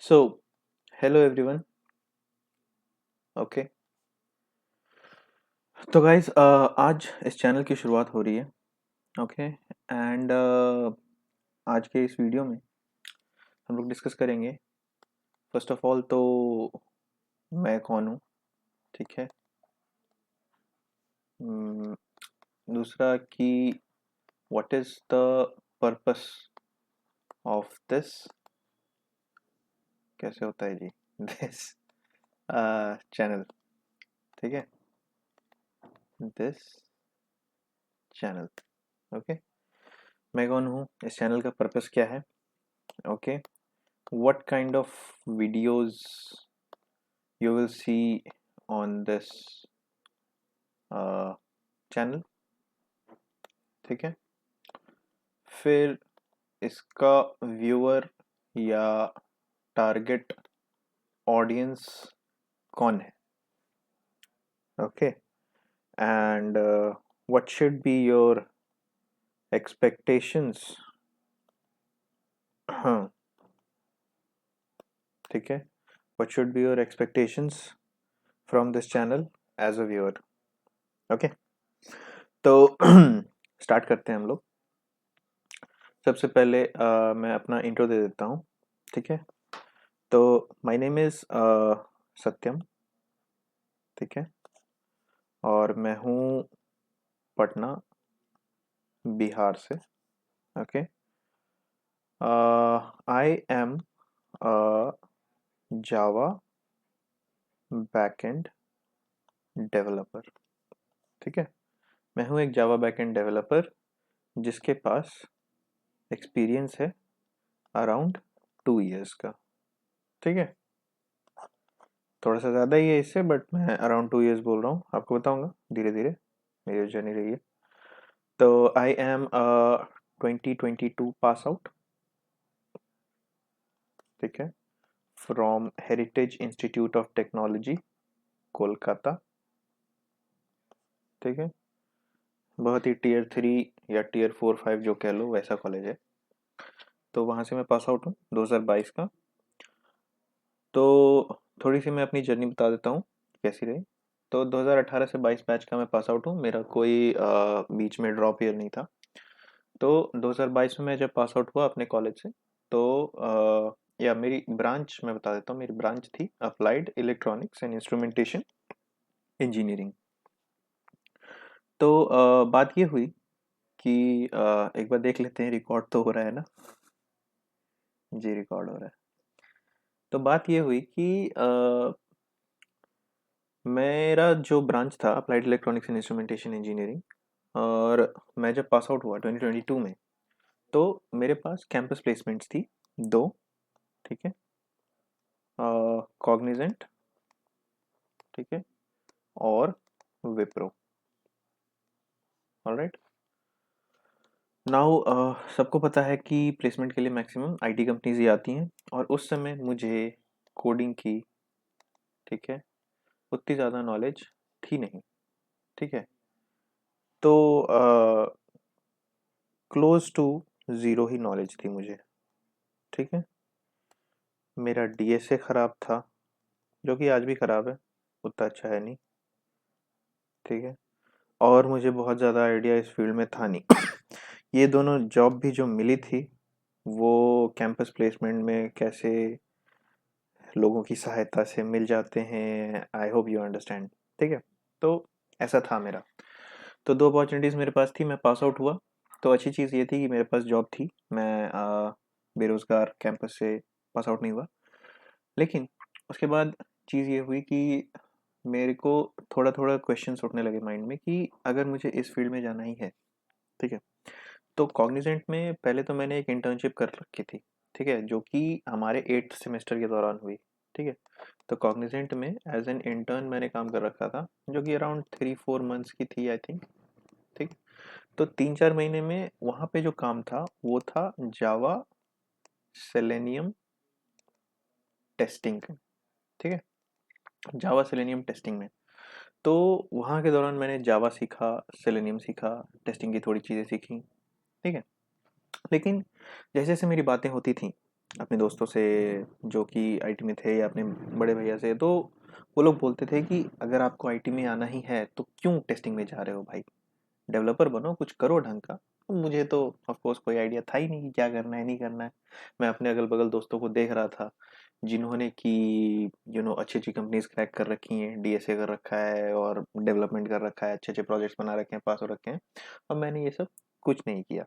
So hello everyone. Okay, तो guys आज इस चैनल की शुरुआत हो रही है। ओके एंड आज के इस वीडियो में हम लोग डिस्कस करेंगे। फर्स्ट ऑफ ऑल तो मैं कौन हूँ, ठीक है। Hmm, दूसरा कि what is the purpose of this, कैसे होता है जी दिस चैनल, ठीक है, दिस चैनल। ओके, मैं कौन हूँ, इस चैनल का पर्पस क्या है। Okay, what kind of videos you will see on this channel, ठीक है। फिर इसका व्यूअर या टारगेट ऑडियंस कौन है। Okay and what should be your expectations, हाँ, ठीक है, what should be your expectations from this channel as a viewer। Okay, तो स्टार्ट करते हैं हम लोग। सबसे पहले मैं अपना इंट्रो दे देता हूँ, ठीक है। तो माय नेम इज़ सत्यम, ठीक है, और मैं हूँ पटना, बिहार से। Okay, I am Java backend developer, ठीक है। मैं हूँ एक जावा बैकएंड डेवलपर जिसके पास एक्सपीरियंस है अराउंड 2 इयर्स का, ठीक है। थोड़ा सा ज़्यादा ही है इससे, बट मैं अराउंड 2 इयर्स बोल रहा हूँ, आपको बताऊँगा धीरे धीरे मेरी जर्नी रही है। तो आई एम 2022 पास आउट, ठीक है, from heritage institute of technology Kolkata, ठीक है। बहुत ही टीयर 3 या टीयर 4-5 जो कह लो वैसा कॉलेज है। तो वहाँ से मैं पास आउट हूँ 2022 का। तो थोड़ी सी मैं अपनी जर्नी बता देता हूँ कैसी रही। तो 2018 से 22 बैच का मैं पास आउट हूँ, मेरा कोई बीच में ड्रॉप ईयर नहीं था। तो 2022 में मैं जब पास आउट हुआ अपने कॉलेज से, तो या मेरी ब्रांच मैं बता देता हूँ, मेरी ब्रांच थी applied electronics and instrumentation engineering. तो बात ये हुई कि एक बार देख लेते हैं, रिकॉर्ड तो हो रहा है ना जी, रिकॉर्ड हो रहा है। तो बात ये हुई कि मेरा जो ब्रांच था applied electronics and instrumentation engineering, और मैं जब पास आउट हुआ 2022 में, तो मेरे पास कैंपस प्लेसमेंट्स थी 2, ठीक है, कॉग्निजेंट, ठीक है, और विप्रो। ऑलराइट, नाउ सबको पता है कि प्लेसमेंट के लिए मैक्सिमम आईटी कंपनीज ही आती हैं, और उस समय मुझे कोडिंग की, ठीक है, उतनी ज़्यादा नॉलेज थी नहीं, ठीक है। तो क्लोज टू ज़ीरो ही नॉलेज थी मुझे, ठीक है। मेरा डीएसए ख़राब था, जो कि आज भी ख़राब है, उतना अच्छा है नहीं, ठीक है। और मुझे बहुत ज़्यादा आइडिया इस फील्ड में था नहीं। ये दोनों जॉब भी जो मिली थी वो कैंपस प्लेसमेंट में कैसे लोगों की सहायता से मिल जाते हैं, आई होप यू अंडरस्टैंड, ठीक है। तो ऐसा था मेरा। तो 2 अपॉर्चुनिटीज़ मेरे पास थी, मैं पास आउट हुआ। तो अच्छी चीज़ ये थी कि मेरे पास जॉब थी, मैं बेरोज़गार कैंपस से पास आउट नहीं हुआ। लेकिन उसके बाद चीज़ ये हुई कि मेरे को थोड़ा-थोड़ा क्वेश्चन्स उठने लगे माइंड में कि अगर मुझे इस फील्ड में जाना ही है, ठीक है, तो कॉग्निजेंट में पहले तो मैंने एक इंटर्नशिप कर रखी थी, ठीक है, जो कि हमारे 8th सेमेस्टर के दौरान हुई, ठीक है। तो कॉग्निजेंट में एज एन इंटर्न मैंने काम कर रखा था, जो कि अराउंड 3-4 मंथ्स की थी आई थिंक, ठीक। तो 3-4 महीने में वहाँ पे जो काम था वो था जावा सेलेनियम टेस्टिंग, ठीक है, जावा सेलेनियम टेस्टिंग में। तो वहाँ के दौरान मैंने जावा सीखा, सेलेनियम सीखा, टेस्टिंग की थोड़ी चीज़ें सीखी, ठीक है। लेकिन जैसे जैसे मेरी बातें होती थी अपने दोस्तों से जो कि आईटी में थे या अपने बड़े भैया से, तो वो लोग बोलते थे कि अगर आपको आईटी में आना ही है तो क्यों टेस्टिंग में जा रहे हो भाई, डेवलपर बनो, कुछ करो ढंग का। तो मुझे तो ऑफ कोर्स कोई आइडिया था ही नहीं कि क्या करना है नहीं करना है। मैं अपने अगल बगल दोस्तों को देख रहा था जिन्होंने कि अच्छी अच्छी कंपनीज क्रैक कर रखी हैं, डीएसए कर रखा है और डेवलपमेंट कर रखा है, अच्छे अच्छे प्रोजेक्ट्स बना रखे हैं, पास हो रखे हैं। और मैंने ये सब कुछ नहीं किया।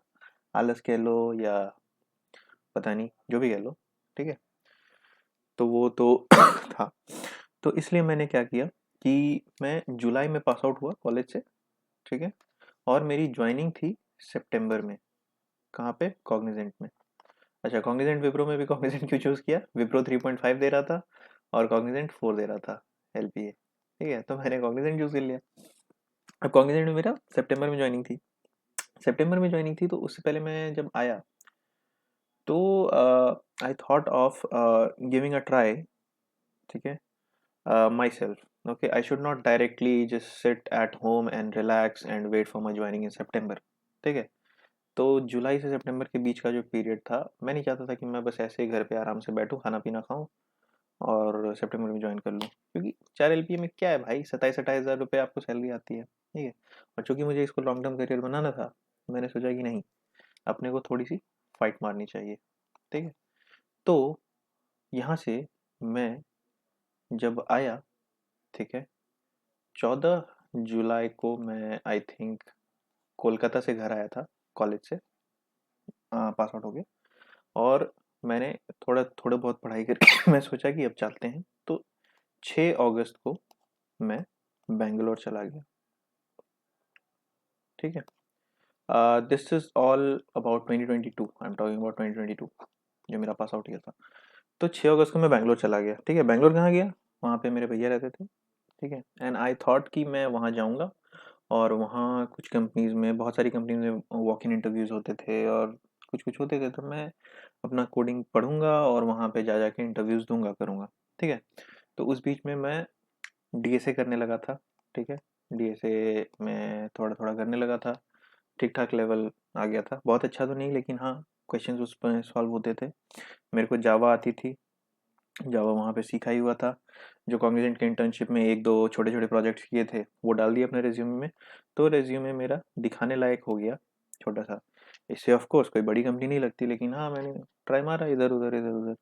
आलस कह लो या पता नहीं, जो भी कह लो, ठीक है। तो वो तो था। तो इसलिए मैंने क्या किया कि मैं जुलाई में पास आउट हुआ कॉलेज से, ठीक है। और मेरी ज्वाइनिंग थी सितंबर में। कहाँ पे? कॉग्निजेंट में। अच्छा, कॉग्निजेंट विप्रो में भी कॉग्निजेंट क्यों चूज किया? विप्रो 3.5 दे रहा था और कॉग्निजेंट 4 दे रहा था एलपीए, ठीक है। तो मैंने कॉग्निजेंट चूज कर लिया। अब कॉग्निजेंट में मेरा सितंबर में ज्वाइनिंग थी। सितंबर में ज्वाइनिंग थी, तो उससे पहले मैं जब आया तो I thought of giving a try, ठीक है, myself. Okay, I should not directly just sit at home and relax and wait for my joining in September, ठीक है। तो जुलाई से सितंबर के बीच का जो पीरियड था, मैं नहीं चाहता था कि मैं बस ऐसे ही घर पे आराम से बैठूं, खाना पीना खाऊं और सितंबर में ज्वाइन कर लूं। क्योंकि 4 एलपीए में क्या है भाई, 27-28 हज़ार रुपये आपको सैलरी आती है, ठीक है। और चूंकि मुझे इसको लॉन्ग टर्म करियर बनाना था, मैंने सोचा कि नहीं, अपने को थोड़ी सी फाइट मारनी चाहिए, ठीक है। तो यहाँ से मैं जब आया, ठीक है, 14 जुलाई को मैं आई थिंक कोलकाता से घर आया था, कॉलेज से पास आउट हो गया। और मैंने थोड़ा थोड़ा बहुत पढ़ाई करके मैं सोचा कि अब चलते हैं। तो 6 अगस्त को मैं बेंगलोर चला गया, ठीक है। This is all about 2022, I am talking about 2022, जो मेरा पास आउट ईयर था। तो 6 अगस्त को मैं बैंगलोर चला गया, ठीक है। बैंगलोर कहाँ गया? वहाँ पे मेरे भैया रहते थे, ठीक है। एंड आई थॉट कि मैं वहाँ जाऊँगा और वहाँ कुछ कंपनीज में, बहुत सारी कंपनीज में वॉक इन इंटरव्यूज होते थे और कुछ कुछ होते थे, तो मैं अपना कोडिंग पढ़ूंगा और वहाँ पे जा जाके इंटरव्यूज दूंगा करूँगा, ठीक है। तो उस बीच में मैं डीएसए करने लगा था, ठीक है। डीएसए में थोड़ा थोड़ा करने लगा था, ठीक ठाक लेवल आ गया था, बहुत अच्छा तो नहीं, लेकिन हाँ क्वेश्चंस उस पर सॉल्व होते थे। मेरे को जावा आती थी, जावा वहाँ पे सीखा ही हुआ था। जो कॉग्निजेंट के इंटर्नशिप में एक दो छोटे छोटे प्रोजेक्ट्स किए थे वो डाल दिए अपने रेज्यूमे में, तो रेज्यूमे मेरा दिखाने लायक हो गया छोटा सा। इससे ऑफ कोर्स कोई बड़ी कंपनी नहीं लगती, लेकिन हाँ मैंने ट्राई मारा इधर उधर इधर उधर।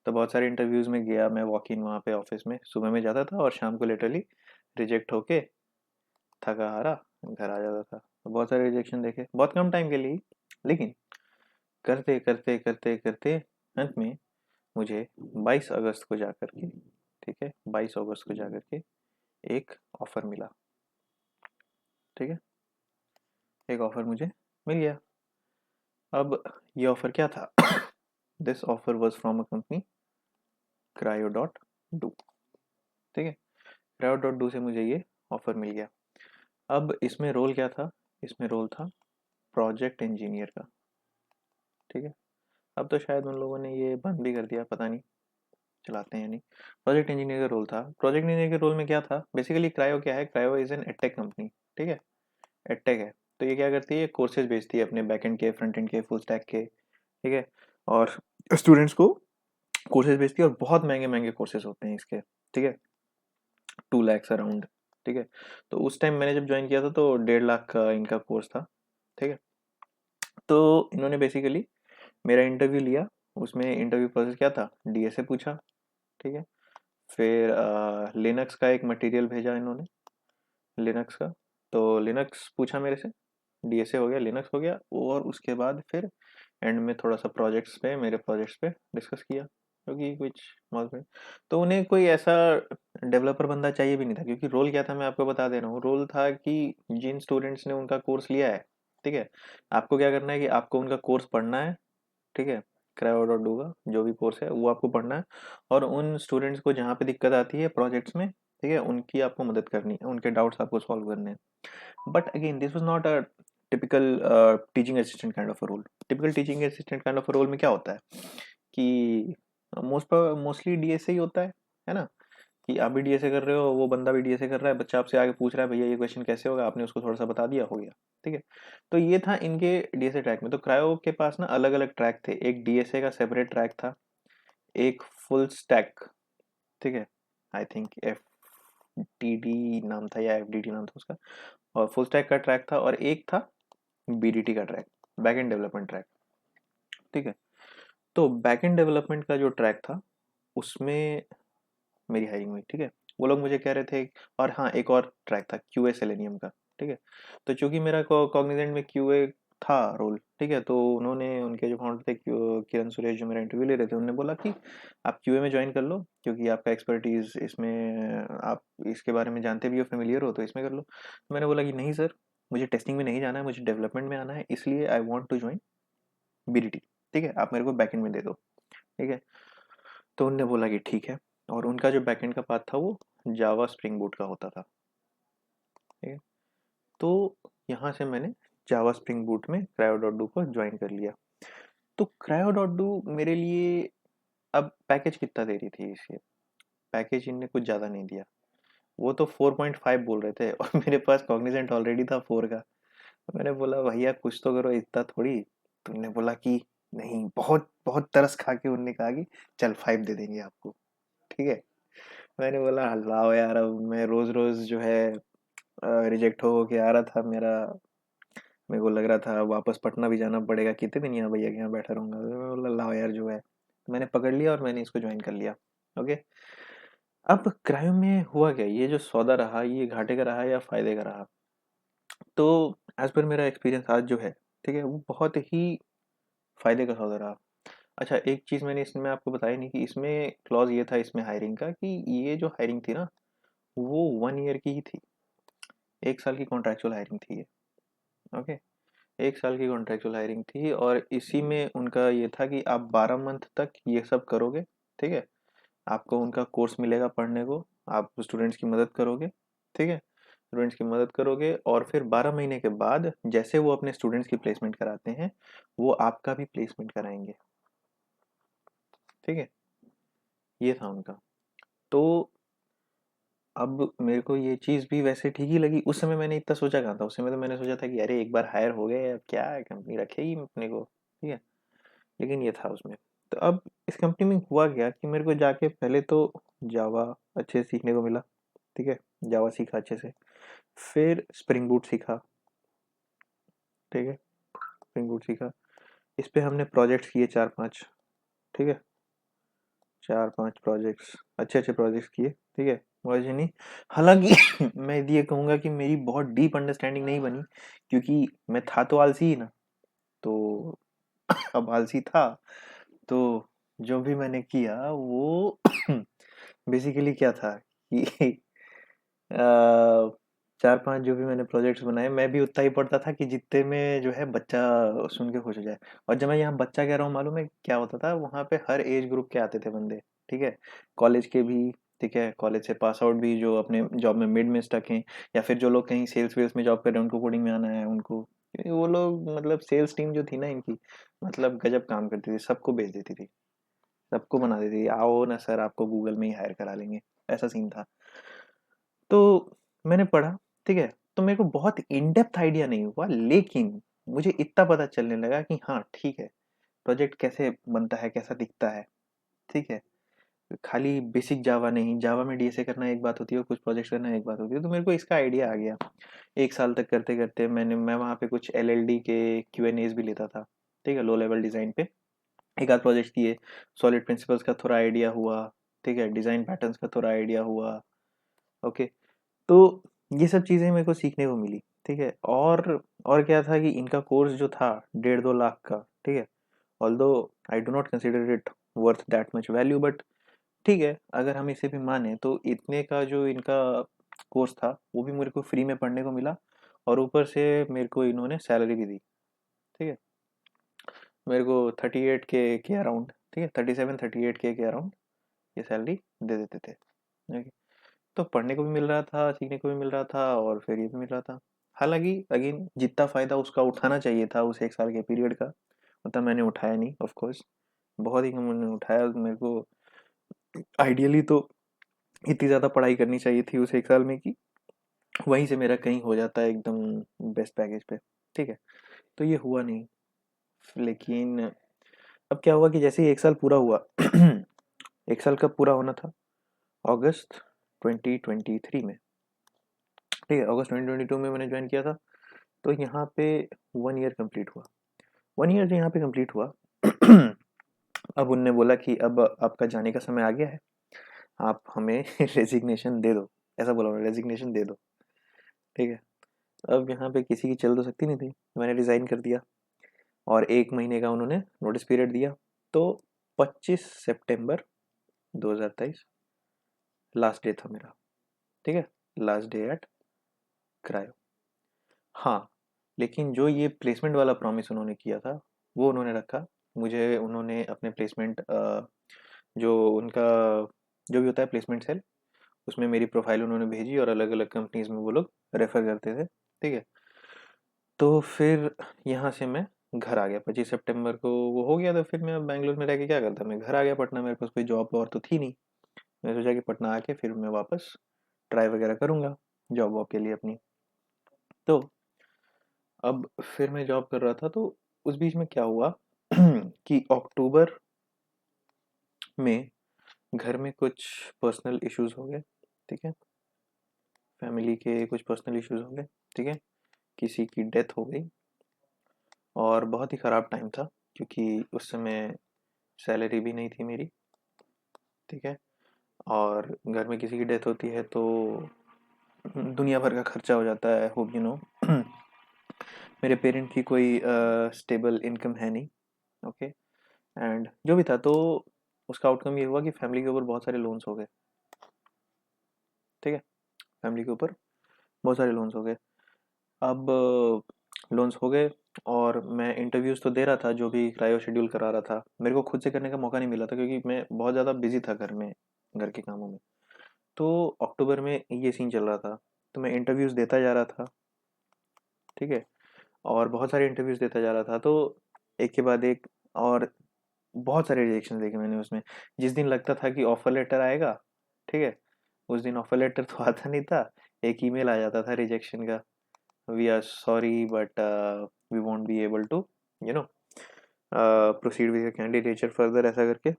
तो बहुत सारे इंटरव्यूज में गया मैं, वॉक इन वहाँ पे ऑफिस में सुबह में जाता था और शाम को लिटरली रिजेक्ट होके थका हारा घर आ जाता था। तो बहुत सारे रिजेक्शन देखे, बहुत कम टाइम के लिए ही, लेकिन करते करते करते करते अंत में मुझे 22 अगस्त को जाकर के, ठीक है, 22 अगस्त को जाकर के एक ऑफर मिला, ठीक है। एक ऑफर मुझे मिल गया। अब ये ऑफर क्या था? This offer was from a company क्रायो.डू, ठीक है। क्रायो.डू से मुझे ये ऑफर मिल गया। अब इसमें रोल क्या था? इसमें रोल था प्रोजेक्ट इंजीनियर का, ठीक है। अब तो शायद उन लोगों ने ये बंद भी कर दिया, पता नहीं चलाते हैं या नहीं। प्रोजेक्ट इंजीनियर का रोल था। प्रोजेक्ट इंजीनियर के रोल में क्या था? बेसिकली क्रायो क्या है? Cryo is an edtech company, ठीक है। एडटेक है, तो ये क्या करती है? कोर्सेज बेचती है अपने बैक एंड के, फ्रंट एंड के, फुल स्टैक के, ठीक है। और स्टूडेंट्स को कोर्सेज बेचती है और बहुत महंगे महंगे कोर्सेज होते हैं इसके, ठीक है। 2 लाख अराउंड, ठीक है। तो उस टाइम मैंने जब ज्वाइन किया था तो 1.5 लाख का इनका कोर्स था, ठीक है। तो इन्होंने बेसिकली मेरा इंटरव्यू लिया। उसमें इंटरव्यू प्रोसेस क्या था? डीएसए पूछा, ठीक है। फिर लिनक्स का एक मटेरियल भेजा इन्होंने, लिनक्स का। तो लिनक्स पूछा मेरे से, डीएसए हो गया, लिनक्स हो गया, और उसके बाद फिर एंड में थोड़ा सा प्रोजेक्ट्स पे, मेरे प्रोजेक्ट्स पे डिस्कस किया, क्योंकि कुछ मौत में। तो उन्हें कोई ऐसा डेवलपर बंदा चाहिए भी नहीं था, क्योंकि रोल क्या था मैं आपको बता दे रहा हूँ। रोल था कि जिन स्टूडेंट्स ने उनका कोर्स लिया है, ठीक है, आपको क्या करना है कि आपको उनका कोर्स पढ़ना है, ठीक है। क्रायो.डू का जो भी कोर्स है वो आपको पढ़ना है, और उन स्टूडेंट्स को जहाँ पे दिक्कत आती है प्रोजेक्ट्स में, ठीक है, उनकी आपको मदद करनी है, उनके डाउट्स आपको सॉल्व करने हैं। But again this was not a typical teaching assistant kind of a role. Typical teaching assistant kind of a role में क्या होता है कि मोस्टली डीएसए ही होता है ना। कि आप भी डीएसए कर रहे हो, वो बंदा भी डीएसए कर रहा है, बच्चा आपसे आगे पूछ रहा है भैया ये क्वेश्चन कैसे होगा, आपने उसको थोड़ा सा बता दिया, हो गया, ठीक है। तो ये था इनके डीएसए ट्रैक में। तो क्रायो के पास ना अलग अलग ट्रैक थे, एक डीएसए का सेपरेट ट्रैक था, एक फुल स्टैक, ठीक है, I think F T D नाम था या एफ डी टी नाम था उसका, और फुल स्टैक का ट्रैक था, और एक था बीडीटी का track, back and development track, ठीक है। तो बैक एंड डेवलपमेंट का जो ट्रैक था उसमें मेरी हायरिंग हुई, ठीक है। वो लोग मुझे कह रहे थे, और हाँ एक और ट्रैक था क्यूए सेलेनियम का, ठीक है। तो चूंकि मेरा कॉग्निजेंट में क्यूए था रोल, ठीक है, तो उन्होंने, उनके जो फाउंडर थे किरण सुरेश जो मेरा इंटरव्यू ले रहे थे, उन्होंने बोला कि आप क्यूए में ज्वाइन कर लो, क्योंकि आपका एक्सपर्टीज इसमें, आप इसके बारे में जानते भी हो, फेमिलियर हो, तो इसमें कर लो। तो मैंने बोला कि नहीं सर, मुझे टेस्टिंग में नहीं जाना है, मुझे डेवलपमेंट में आना है, इसलिए I want to join BDT, ठीक है, आप मेरे को बैकएंड में दे दो, ठीक है। तो उनने बोला कि ठीक है, और उनका जो बैकएंड का पार्ट था वो जावा स्प्रिंग बूट का होता था, ठीक है। तो यहाँ से मैंने जावा स्प्रिंग बूट में क्रायो डॉट डू को ज्वाइन कर लिया। तो क्रायो डॉट डू मेरे लिए, अब पैकेज कितना दे रही थी इसके, पैकेज इनने कुछ ज़्यादा नहीं दिया, वो तो 4.5 बोल रहे थे, और मेरे पास कॉग्निजेंट ऑलरेडी था 4 का। तो मैंने बोला भैया कुछ तो करो, इतना थोड़ी। तुमने बोला कि नहीं, बहुत बहुत तरस खा के उनने कहा कि चल 5 दे देंगे आपको, ठीक है। मैंने बोला लाओ यार, अब मैं रोज रोज जो है रिजेक्ट हो के आ रहा था मेरा, मेरे को लग रहा था वापस पटना भी जाना पड़ेगा, कितने दिन यहाँ भैया के यहाँ बैठा रहूंगा। तो मैं बोला लाओ यार जो है, तो मैंने पकड़ लिया और मैंने इसको ज्वाइन कर लिया। ओके। अब क्राइम में हुआ क्या, ये जो सौदा रहा, ये घाटे का रहा या फायदे का रहा? तो एज पर मेरा एक्सपीरियंस आज जो है, ठीक है, वो बहुत ही फायदे का सौदा रहा। अच्छा, एक चीज़ मैंने इसमें आपको बताई नहीं कि इसमें क्लॉज ये था इसमें हायरिंग का, कि ये जो हायरिंग थी ना, वो 1 ईयर की ही थी, 1 साल की कॉन्ट्रेक्चुअल हायरिंग थी ये। ओके। 1 साल की कॉन्ट्रेक्चुअल हायरिंग थी, और इसी में उनका ये था कि आप 12 मंथ तक ये सब करोगे, ठीक है, आपको उनका कोर्स मिलेगा पढ़ने को, आप स्टूडेंट्स की मदद करोगे, ठीक है, स्टूडेंट्स की मदद करोगे, और फिर 12 महीने के बाद जैसे वो अपने स्टूडेंट्स की प्लेसमेंट कराते हैं, वो आपका भी प्लेसमेंट कराएंगे, ठीक है। ये था उनका। तो अब मेरे को ये चीज़ भी वैसे ठीक ही लगी, उस समय मैंने इतना सोचा कहाँ था, उस समय तो मैंने सोचा था कि अरे एक बार हायर हो गए, अब क्या है, कंपनी रखेगी अपने को, ठीक है। लेकिन ये था उसमें। तो अब इस कंपनी में हुआ क्या कि मेरे को जाके पहले तो जावा अच्छे से सीखने को मिला, ठीक है, जावा सीखा अच्छे से, फिर स्प्रिंग बूट सीखा, ठीक है, स्प्रिंग बूट सीखा, इस पे हमने प्रोजेक्ट्स किए 4-5, ठीक है, 4-5 प्रोजेक्ट्स, अच्छे अच्छे प्रोजेक्ट्स किए, ठीक है, मुझे नहीं, हालांकि मैं ये कहूँगा कि मेरी बहुत डीप अंडरस्टैंडिंग नहीं बनी, क्योंकि मैं था तो आलसी ही ना, तो अब आलसी था, तो जो भी मैंने किया वो बेसिकली क्या था कि 4-5 जो भी मैंने प्रोजेक्ट्स बनाए, मैं भी उतना ही पढ़ता था कि जितने में जो है बच्चा सुन के खुश हो जाए। और जब मैं यहाँ बच्चा कह रहा हूँ, मालूम है क्या होता था, वहाँ पे हर एज ग्रुप के आते थे बंदे, ठीक है, कॉलेज के भी, ठीक है, कॉलेज से पास आउट भी, जो अपने जॉब में मिड में स्टक हैं, या फिर जो लोग कहीं सेल्स वेल्स में जॉब कर रहे हैं, उनको कोडिंग में आना है उनको, क्योंकि वो लोग मतलब सेल्स टीम जो थी ना इनकी, मतलब गजब काम करती थी, सबको भेज देती थी, सबको बना देती थी, आओ ना सर आपको गूगल में ही हायर करा लेंगे, ऐसा सीन था। तो मैंने पढ़ा, ठीक है, तो मेरे को बहुत इन डेप्थ आइडिया नहीं हुआ, लेकिन मुझे इतना पता चलने लगा कि हाँ ठीक है, प्रोजेक्ट कैसे बनता है, कैसा दिखता है, ठीक है, खाली बेसिक जावा नहीं, जावा में डीएसए करना एक बात होती है, कुछ प्रोजेक्ट करना एक बात होती है, तो मेरे को इसका आइडिया आ गया। 1 साल तक करते करते मैं वहाँ पे कुछ एलएलडी के क्यूएनएज भी लेता था, ठीक है, लो लेवल डिज़ाइन पे एक आध प्रोजेक्ट किए, सॉलिड प्रिंसिपल्स का थोड़ा आइडिया हुआ, ठीक है, डिज़ाइन पैटर्न्स का थोड़ा आइडिया हुआ। ओके। तो ये सब चीज़ें मेरे को सीखने को मिली, ठीक है। और क्या था कि इनका कोर्स जो था 1.5-2 लाख का, ठीक है, although I do not consider it worth that much value, but ठीक है, अगर हम इसे भी माने तो इतने का जो इनका कोर्स था वो भी मेरे को फ्री में पढ़ने को मिला, और ऊपर से मेरे को इन्होंने सैलरी भी दी, ठीक है, मेरे को 38K के अराउंड, ठीक है, 37-38K के अराउंड ये सैलरी दे देते थे। ओके। तो पढ़ने को भी मिल रहा था, सीखने को भी मिल रहा था, और फिर ये भी मिल रहा था। हालांकि अगेन जितना फ़ायदा उसका उठाना चाहिए था उस 1 साल के पीरियड का, उतना मैंने उठाया नहीं, ऑफ कोर्स, बहुत ही कम मैंने उठाया। मेरे को आइडियली तो इतनी ज़्यादा पढ़ाई करनी चाहिए थी उस 1 साल में कि वहीं से मेरा कहीं हो जाता है एकदम बेस्ट पैकेज पे, ठीक है। तो ये हुआ नहीं, लेकिन अब क्या हुआ कि जैसे ही 1 साल पूरा हुआ 1 साल कब पूरा होना था? अगस्त 2023 में, ठीक है। अगस्त 2022 में मैंने ज्वाइन किया था, तो यहाँ पे 1 ईयर कंप्लीट हुआ। 1 ईयर जो यहाँ पे कंप्लीट हुआ अब उनने बोला कि अब आपका जाने का समय आ गया है, आप हमें रेजिग्नेशन दे दो। ऐसा बोला उन्होंने, रेजिग्नेशन दे दो, ठीक है। अब यहाँ पे किसी की चल तो सकती नहीं थी, मैंने रिज़ाइन कर दिया और 1 महीने का उन्होंने नोटिस पीरियड दिया। तो 25 सितंबर 2023 लास्ट डे था मेरा, ठीक है, लास्ट डे एट क्रायो। हाँ, लेकिन जो ये प्लेसमेंट वाला प्रॉमिस उन्होंने किया था वो उन्होंने रखा। मुझे उन्होंने अपने प्लेसमेंट जो उनका जो भी होता है प्लेसमेंट सेल, उसमें मेरी प्रोफाइल उन्होंने भेजी और अलग अलग कंपनीज में वो लोग रेफर करते थे, ठीक है। तो फिर यहाँ से मैं घर आ गया 25 सितंबर को, वो हो गया। तो फिर मैं अब बैंगलोर में रह के क्या करता, मैं घर आ गया पटना, मेरे पास कोई जॉब और तो थी नहीं। मैंने सोचा कि पटना आके फिर मैं वापस ट्राई वगैरह करूँगा जॉब वॉब के लिए अपनी। तो अब फिर मैं जॉब कर रहा था, तो उस बीच में क्या हुआ कि अक्टूबर में घर में कुछ पर्सनल इश्यूज हो गए, ठीक है। फैमिली के कुछ पर्सनल इश्यूज हो गए, ठीक है। किसी की डेथ हो गई और बहुत ही ख़राब टाइम था, क्योंकि उस समय सैलरी भी नहीं थी मेरी, ठीक है। और घर में किसी की डेथ होती है तो दुनिया भर का खर्चा हो जाता है, होप यू नो। मेरे पेरेंट की कोई स्टेबल इनकम है नहीं, ओके। एंड जो भी था, तो उसका आउटकम ये हुआ कि फैमिली के ऊपर बहुत सारे लोन्स हो गए, ठीक है। फैमिली के ऊपर बहुत सारे लोन्स हो गए। अब लोन्स हो गए और मैं इंटरव्यूज़ तो दे रहा था, जो भी क्रायो शेड्यूल करा रहा था। मेरे को खुद से करने का मौका नहीं मिला था, क्योंकि मैं बहुत ज़्यादा बिजी था घर में, घर के कामों में। तो अक्टूबर में ये सीन चल रहा था, तो मैं इंटरव्यूज़ देता जा रहा था, ठीक है। और बहुत सारे इंटरव्यूज़ देता जा रहा था, तो एक के बाद एक, और बहुत सारे रिजेक्शन देखे मैंने उसमें। जिस दिन लगता था कि ऑफर लेटर आएगा, ठीक है, उस दिन ऑफर लेटर तो आता नहीं था, एक ईमेल आ जाता था रिजेक्शन का, we are sorry but we won't be able to you know proceed with candidature further, ऐसा करके।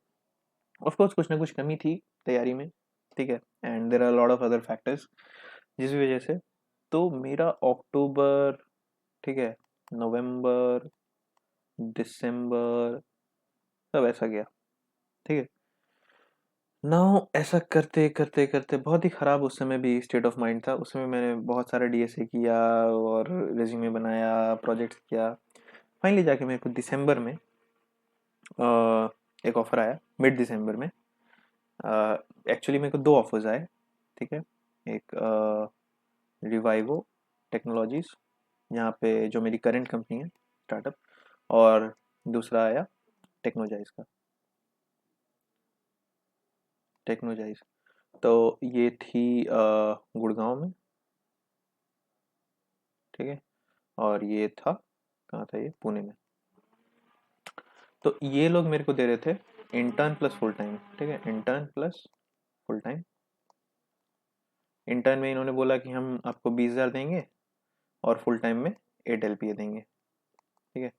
ऑफ कोर्स कुछ ना कुछ कमी थी तैयारी में, ठीक है। And there are lot of other factors जिस वजह से, तो मेरा अक्टूबर, ठीक है, नवंबर, दिसंबर, सब ऐसा गया, ठीक है। नाउ ऐसा करते करते करते बहुत ही ख़राब उस समय भी स्टेट ऑफ माइंड था। उस समय मैंने बहुत सारा डीएसए किया और रेज्यूमे बनाया, प्रोजेक्ट्स किया। फाइनली जाके मेरे को दिसंबर में एक ऑफ़र आया, मिड दिसंबर में। एक्चुअली मेरे को दो ऑफर्स आए, ठीक है। एक रिवाइवो टेक्नोलॉजीज़, यहाँ पे जो मेरी करंट कंपनी है, स्टार्टअप, और दूसरा आया टेक्नोजाइज का, टेक्नोजाइज। तो ये थी गुड़गांव में, ठीक है। और ये था, कहाँ था ये, पुणे में। तो ये लोग मेरे को दे रहे थे इंटर्न प्लस फुल टाइम, ठीक है, intern plus full time. Intern में इन्होंने बोला कि हम आपको 20,000 देंगे और फुल टाइम में 8 LPA देंगे, ठीक है।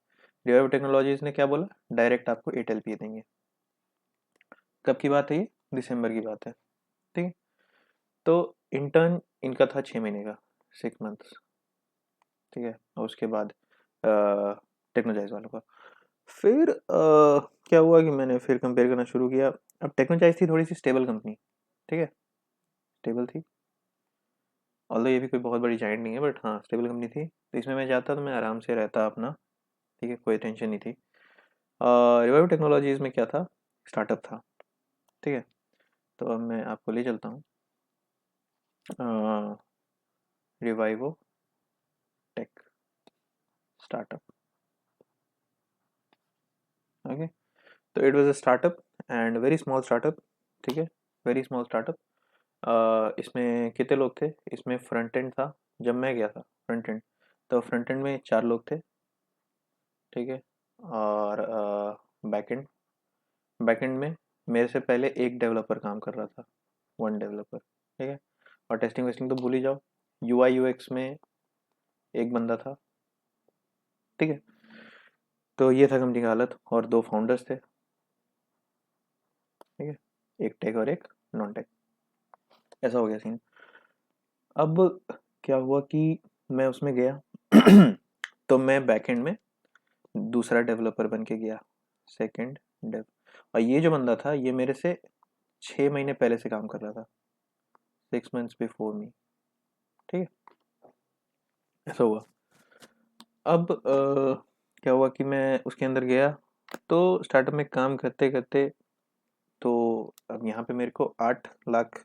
रिवाइव टेक्नोलॉजीज ने क्या बोला, डायरेक्ट आपको 8 LPA देंगे। कब की बात है ये, दिसंबर की बात है, ठीक है। तो इंटर्न इनका था 6 महीने का, 6 मंथ्स, ठीक है। और उसके बाद टेक्नोजाइज वालों का फिर क्या हुआ कि मैंने फिर कंपेयर करना शुरू किया। अब टेक्नोजाइज थी थोड़ी सी स्टेबल कंपनी, ठीक है, स्टेबल थी। ऑल्दो ये भी कोई बहुत बड़ी जाइंट नहीं है, बट हाँ स्टेबल कंपनी थी, तो इसमें मैं जाता तो मैं आराम से रहता अपना, ठीक है, कोई टेंशन नहीं थी। रिवाइव टेक्नोलॉजीज में क्या था, स्टार्टअप था, ठीक है। तो अब मैं आपको ले चलता हूँ रिवाइवो टेक स्टार्टअप, ओके। तो it was a startup and very small startup, ठीक है, वेरी स्मॉल स्टार्टअप। इसमें कितने लोग थे, इसमें फ्रंट एंड था, जब मैं गया था फ्रंट एंड, तो फ्रंट एंड में 4 लोग थे, ठीक है। और बैक एंड, बैक एंड में मेरे से पहले एक डेवलपर काम कर रहा था, 1 डेवलपर, ठीक है। और टेस्टिंग वेस्टिंग तो भूल ही जाओ, UI UX में एक बंदा था, ठीक है। तो ये था कंपनी का हालत, और 2 फाउंडर्स थे, ठीक है, एक टेक और एक नॉन टेक। ऐसा हो गया सीन। अब क्या हुआ कि मैं उसमें गया तो मैं बैकएंड में दूसरा डेवलपर बन के गया, सेकंड डेव। और ये जो बंदा था ये मेरे से 6 महीने पहले से काम कर रहा था, 6 months बिफोर मी, ठीक है। ऐसा हुआ। अब क्या हुआ कि मैं उसके अंदर गया, तो स्टार्टअप में काम करते करते, तो अब यहाँ पे मेरे को 8 लाख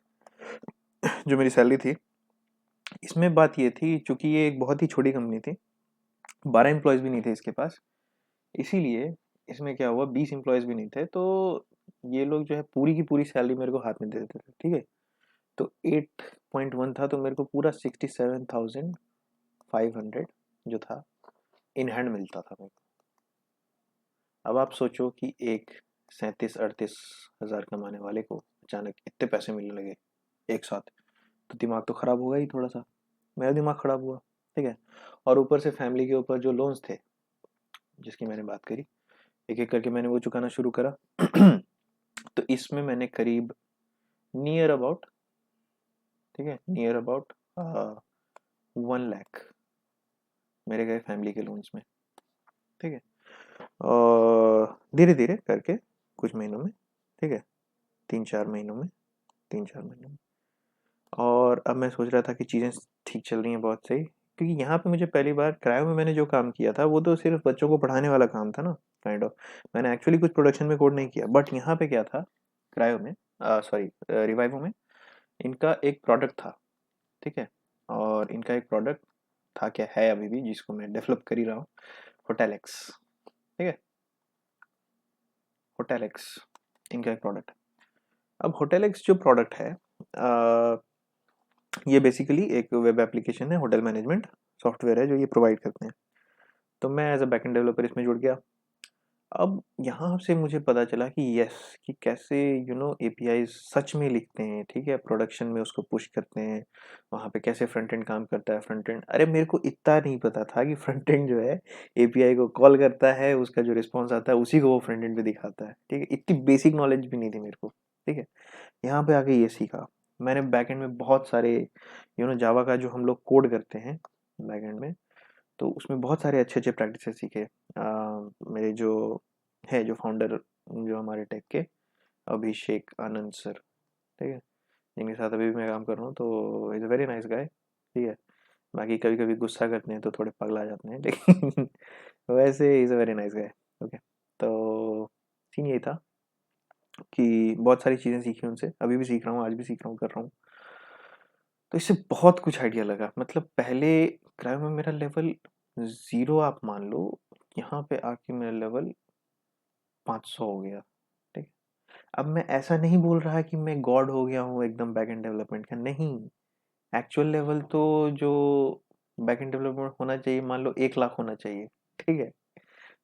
जो मेरी सैलरी थी। इसमें बात ये थी, चूंकि ये एक बहुत ही छोटी कंपनी थी, 12 एम्प्लॉयज़ भी नहीं थे इसके पास, इसीलिए इसमें क्या हुआ, 20 एम्प्लॉयज़ भी नहीं थे, तो ये लोग जो है पूरी की पूरी सैलरी मेरे को हाथ में दे देते थे, ठीक है। तो 8.1 था, तो मेरे को पूरा 67,500 जो था इन हैंड मिलता था मेरे को। अब आप सोचो कि एक 37-38 हज़ार कमाने वाले को अचानक इतने पैसे मिलने लगे एक साथ, तो दिमाग तो ख़राब होगा ही थोड़ा सा। मेरा दिमाग ख़राब हुआ, ठीक है। और ऊपर से फैमिली के ऊपर जो लोन्स थे जिसकी मैंने बात करी, एक एक करके मैंने वो चुकाना शुरू करा। तो इसमें मैंने करीब नियर अबाउट, ठीक है, नियर अबाउट 1 लाख मेरे गए फैमिली के लोन्स में, ठीक है। और धीरे धीरे करके कुछ महीनों में, ठीक है, 3-4 महीनों में, 3-4 महीनों में। और अब मैं सोच रहा था कि चीज़ें ठीक चल रही हैं बहुत सही, क्योंकि यहाँ पे मुझे पहली बार क्रायो में मैंने जो काम किया था वो तो सिर्फ बच्चों को पढ़ाने वाला काम था ना, काइंड ऑफ। मैंने एक्चुअली कुछ प्रोडक्शन में कोड नहीं किया, बट यहाँ पे क्या था, क्रायो में, सॉरी, रिवाइवो में, इनका एक प्रोडक्ट था, ठीक है। और इनका एक प्रोडक्ट था, क्या है अभी भी, जिसको मैं डेवलप कर ही रहा हूँ, होटल एक्स, ठीक है। होटल एक्स इनका एक प्रोडक्ट है। अब होटल एक्स जो प्रोडक्ट है, ये बेसिकली एक वेब एप्लीकेशन है, होटल मैनेजमेंट सॉफ्टवेयर है जो ये प्रोवाइड करते हैं। तो मैं एज अ बैकएंड डेवलपर इसमें जुड़ गया। अब यहाँ से मुझे पता चला कि यस, कि कैसे एपीआई सच में लिखते हैं, ठीक है, प्रोडक्शन में उसको पुश करते हैं, वहाँ पे कैसे फ्रंट एंड काम करता है। फ्रंट एंड, अरे मेरे को इतना नहीं पता था कि फ्रंट एंड जो है एपीआई को कॉल करता है, उसका जो रिस्पॉन्स आता है उसी को वो फ्रंट एंड पे दिखाता है, ठीक है। इतनी बेसिक नॉलेज भी नहीं थी मेरे को, ठीक है। यहाँ पे आके ये सीखा मैंने। बैकएंड में बहुत सारे जावा का जो हम लोग कोड करते हैं बैकएंड में, तो उसमें बहुत सारे अच्छे अच्छे प्रैक्टिसेस सीखे। मेरे जो है, जो फाउंडर, जो हमारे टेक के, अभिषेक आनंद सर, ठीक है, जिनके साथ अभी भी मैं काम कर रहा हूँ, तो is a very nice guy, ठीक है। बाकी कभी कभी गुस्सा करते हैं तो थोड़े पगला जाते हैं, लेकिन वैसे is a very nice guy. Okay, तो सीन यही था कि बहुत सारी चीज़ें सीखी उनसे, अभी भी सीख रहा हूँ, आज भी सीख रहा हूँ, कर रहा हूँ। तो इससे बहुत कुछ आइडिया लगा। मतलब पहले क्राइम में मेरा लेवल 0 आप मान लो, यहाँ पे आके मेरा लेवल 500 हो गया, ठीक। अब मैं ऐसा नहीं बोल रहा कि मैं गॉड हो गया हूँ एकदम बैकएंड डेवलपमेंट का, नहीं। एक्चुअल लेवल तो जो बैकएंड डेवलपमेंट होना चाहिए, मान लो 1 लाख होना चाहिए, ठीक है।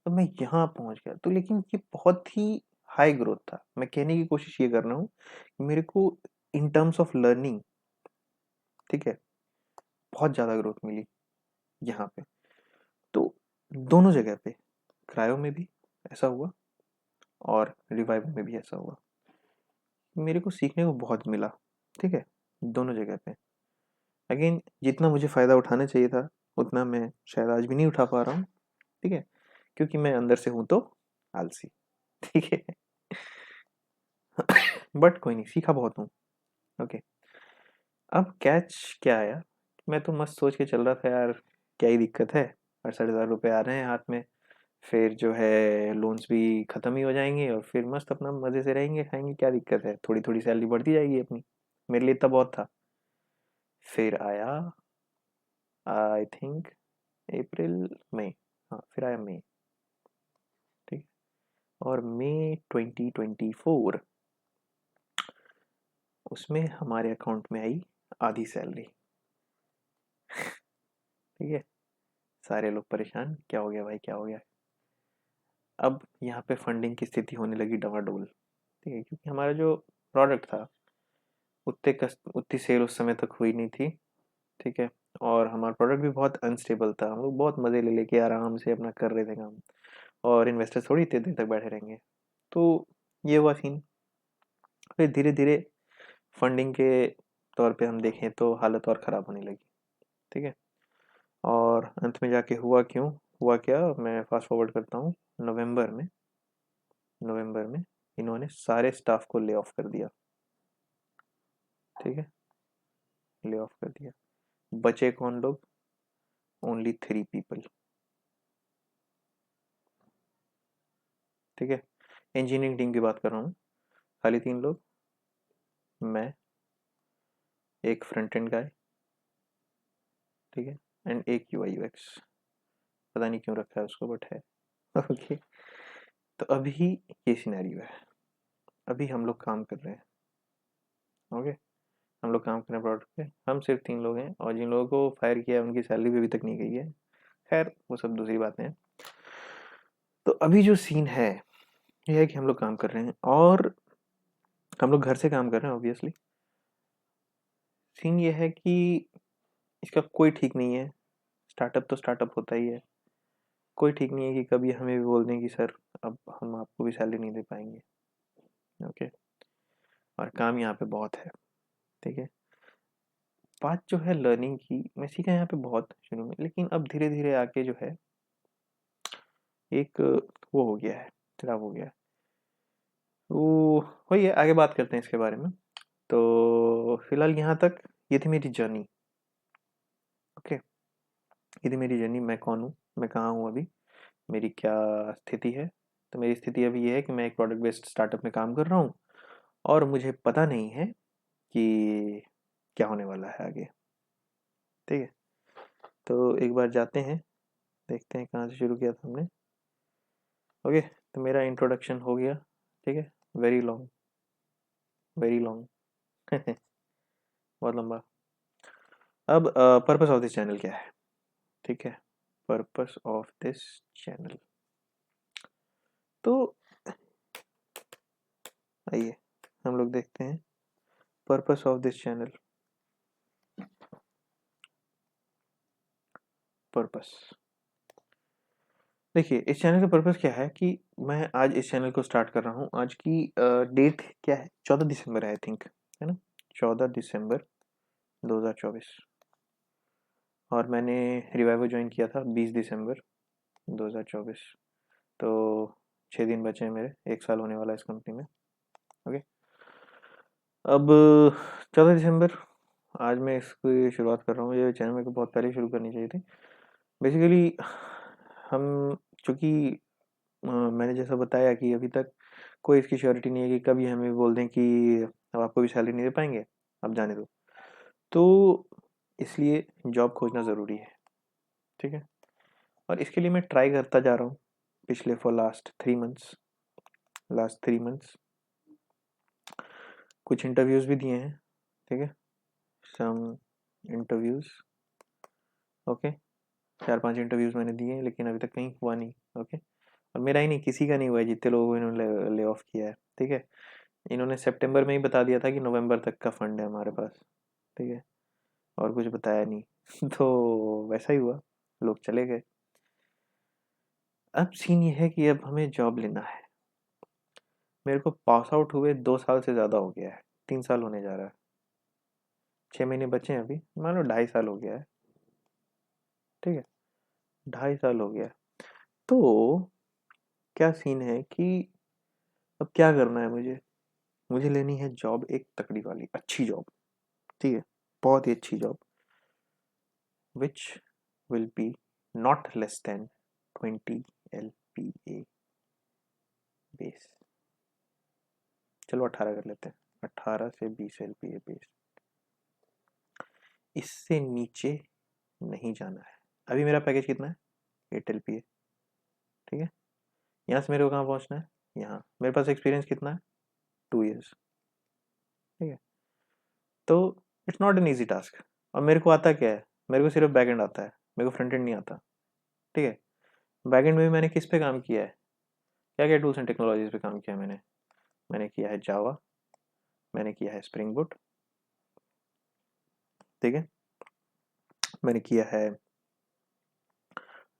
तो मैं यहाँ पहुँच गया, तो लेकिन ये बहुत ही हाई ग्रोथ था। मैं कहने की कोशिश ये कर रहा हूँ कि मेरे को इन टर्म्स ऑफ लर्निंग, ठीक है, बहुत ज़्यादा ग्रोथ मिली यहाँ पे। तो दोनों जगह पे, क्रायो में भी ऐसा हुआ और रिवाइव में भी ऐसा हुआ, मेरे को सीखने को बहुत मिला, ठीक है, दोनों जगह पे। अगेन, जितना मुझे फ़ायदा उठाना चाहिए था उतना मैं शायद आज भी नहीं उठा पा रहा हूँ, ठीक है, क्योंकि मैं अंदर से हूँ तो आलसी, ठीक है। बट कोई नहीं, सीखा बहुत हूँ। ओके, अब कैच क्या आया, मैं तो मस्त सोच के चल रहा था यार, क्या ही दिक्कत है, 68,000 रुपये आ रहे हैं हाथ में, फिर जो है लोन्स भी ख़त्म ही हो जाएंगे, और फिर मस्त अपना मज़े से रहेंगे, खाएंगे, क्या दिक्कत है, थोड़ी थोड़ी सैलरी बढ़ती जाएगी अपनी। मेरे लिए इतना बहुत था। फिर आया, आई थिंक, अप्रैल, मई, हाँ फिर आया मई, ठीक। और मई 2024, उसमें हमारे अकाउंट में आई आधी सैलरी, ठीक है। सारे लोग परेशान, क्या हो गया भाई, क्या हो गया। अब यहाँ पे फंडिंग की स्थिति होने लगी डवाडोल, ठीक है, क्योंकि हमारा जो प्रोडक्ट था उतनी सेल उस समय तक हुई नहीं थी, ठीक है। और हमारा प्रोडक्ट भी बहुत अनस्टेबल था। हम लोग बहुत मज़े ले लेके आराम से अपना कर रहे थे काम, और इन्वेस्टर थोड़ी इतने दिन तक बैठे रहेंगे। तो ये हुआ सीन। फिर धीरे धीरे फंडिंग के तौर पे हम देखें तो हालत और ख़राब होने लगी। ठीक है, और अंत में जाके हुआ क्या, मैं फास्ट फॉरवर्ड करता हूँ। नवंबर में इन्होंने सारे स्टाफ को ले ऑफ कर दिया। ठीक है, ले ऑफ कर दिया। बचे कौन लोग? Only 3 people. ठीक है, इंजीनियरिंग टीम की बात कर रहा हूँ। खाली 3 लोग, मैं, एक फ्रंट एंड गाय, ठीक है, एंड एक यूआई यूएक्स। पता नहीं क्यों रखा है उसको, बट है। ओके, तो अभी ये सिनेरियो है। अभी हम लोग काम कर रहे हैं। ओके, हम लोग काम कर रहे हैं प्रोडक्ट पे। हम सिर्फ 3 लोग हैं, और जिन लोगों को फायर किया है उनकी सैलरी भी अभी तक नहीं गई है। खैर वो सब दूसरी बातें हैं। तो अभी जो सीन है ये है कि हम लोग काम कर रहे हैं, और हम लोग घर से काम कर रहे हैं ऑब्वियसली। सीन ये है कि इसका कोई ठीक नहीं है। स्टार्टअप तो स्टार्टअप होता ही है। कोई ठीक नहीं है कि कभी हमें भी बोल दें कि सर अब हम आपको भी सैलरी नहीं दे पाएंगे। ओके, और काम यहाँ पे बहुत है। ठीक है, बात जो है लर्निंग की, मैं सीखा यहाँ पे बहुत शुरू में, लेकिन अब धीरे धीरे आके जो है एक वो हो गया है, खराब हो गया है। वो वही है, आगे बात करते हैं इसके बारे में। तो फिलहाल यहाँ तक ये थी मेरी जर्नी। ओके, ये थी मेरी जर्नी। मैं कौन हूँ, मैं कहाँ हूँ अभी, मेरी क्या स्थिति है। तो मेरी स्थिति अभी ये है कि मैं एक प्रोडक्ट बेस्ड स्टार्टअप में काम कर रहा हूँ, और मुझे पता नहीं है कि क्या होने वाला है आगे। ठीक है, तो एक बार जाते हैं, देखते हैं कहाँ से शुरू किया था हमने। ओके, तो मेरा इंट्रोडक्शन हो गया। ठीक है, वेरी लॉन्ग, वेरी लॉन्ग। बहुत लंबा। अब पर्पस ऑफ दिस चैनल क्या है? ठीक है, पर्पस ऑफ दिस चैनल, तो आइए हम लोग देखते हैं purpose of this channel. Purpose, देखिए इस चैनल का पर्पस क्या है कि मैं आज इस चैनल को स्टार्ट कर रहा हूँ। आज की डेट क्या है? 14 दिसंबर है आई थिंक, है ना? 14 दिसंबर 2024। और मैंने रिवाइवो ज्वाइन किया था 20 दिसंबर 2024। तो 6 दिन बचे हैं मेरे, 1 साल होने वाला है इस कंपनी में। ओके, अब 14 दिसंबर, आज मैं इसकी शुरुआत कर रहा हूँ। ये चैनल मेरे को बहुत पहले शुरू करनी चाहिए थी। बेसिकली हम, चूँकि मैंने जैसा बताया कि अभी तक कोई इसकी श्योरिटी नहीं है कि कभी हमें बोल दें कि अब आपको भी सैलरी नहीं दे पाएंगे, अब जाने दो। तो इसलिए जॉब खोजना ज़रूरी है। ठीक है, और इसके लिए मैं ट्राई करता जा रहा हूँ पिछले फॉर लास्ट 3 मंथ्स। कुछ इंटरव्यूज़ भी दिए हैं। ठीक है, सम इंटरव्यूज़। ओके, 4-5 इंटरव्यूज़ मैंने दिए हैं, लेकिन अभी तक कहीं हुआ नहीं। ओके, और मेरा ही नहीं, किसी का नहीं हुआ है, जितने लोगों को इन्होंने ले ऑफ किया है। ठीक है, इन्होंने सितंबर में ही बता दिया था कि नवंबर तक का फंड है हमारे पास। ठीक है, और कुछ बताया नहीं। तो वैसा ही हुआ, लोग चले गए। अब सीन ये है कि अब हमें जॉब लेना है। मेरे को पास आउट हुए 2 साल से ज़्यादा हो गया है, 3 साल होने जा रहा है। 6 महीने बचे हैं अभी, मान लो 2.5 साल हो गया है। ठीक है, 2.5 साल हो गया है। तो क्या सीन है कि अब क्या करना है मुझे? मुझे लेनी है जॉब, एक तकड़ी वाली अच्छी जॉब। ठीक है, बहुत ही अच्छी job, which will be not less than 20 LPA base. चलो 18 कर लेते हैं, 18 से 20 LPA बेस। इससे नीचे नहीं जाना है। अभी मेरा पैकेज कितना है? 8 LPA। ठीक है, यहाँ से मेरे को कहाँ पहुँचना है? यहाँ। मेरे पास एक्सपीरियंस कितना है? 2 years। ठीक है, तो it's not an easy task. और मेरे को आता क्या है? मेरे को सिर्फ बैक एंड आता है, मेरे को फ्रंट एंड नहीं आता। ठीक है, बैक एंड में भी मैंने किस पे काम किया है? क्या क्या टूल्स एंड टेक्नोलॉजीज पे काम किया है मैंने? मैंने किया है जावा, मैंने किया है स्प्रिंग बूट। ठीक है, मैंने किया है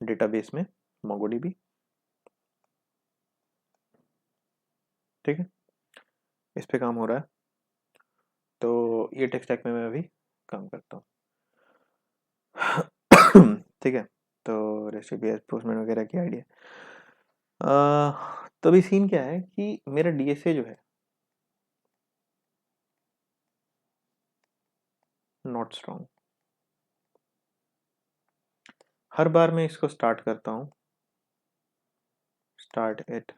डेटाबेस में MongoDB, ठीक है, इस पे काम हो रहा है। तो ये टेक स्टैक में मैं अभी काम करता हूँ। ठीक है, तो रेस्ट एपीआई पोस्टमैन वगैरह की आइडिया। तो अभी सीन क्या है कि मेरा डीएसए जो है नॉट स्ट्रॉन्ग। हर बार मैं इसको स्टार्ट करता हूँ, start it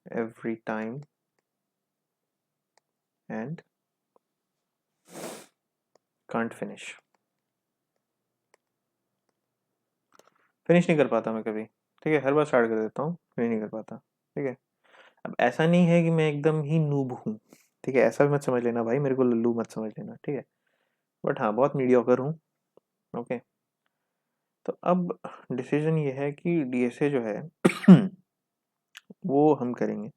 every time and can't finish नहीं कर पाता मैं कभी, ठीक है। हर बार स्टार्ट कर देता हूँ, फिनिश नहीं कर पाता, ठीक है। अब ऐसा नहीं है कि मैं एकदम ही नूब हूँ, ठीक है, ऐसा मत समझ लेना भाई, मेरे को लल्लू मत समझ लेना, ठीक है। बट हाँ, बहुत मीडियोकर हूँ, ओके। तो अब डिसीजन ये है कि डीएसए जो है वो हम करेंगे।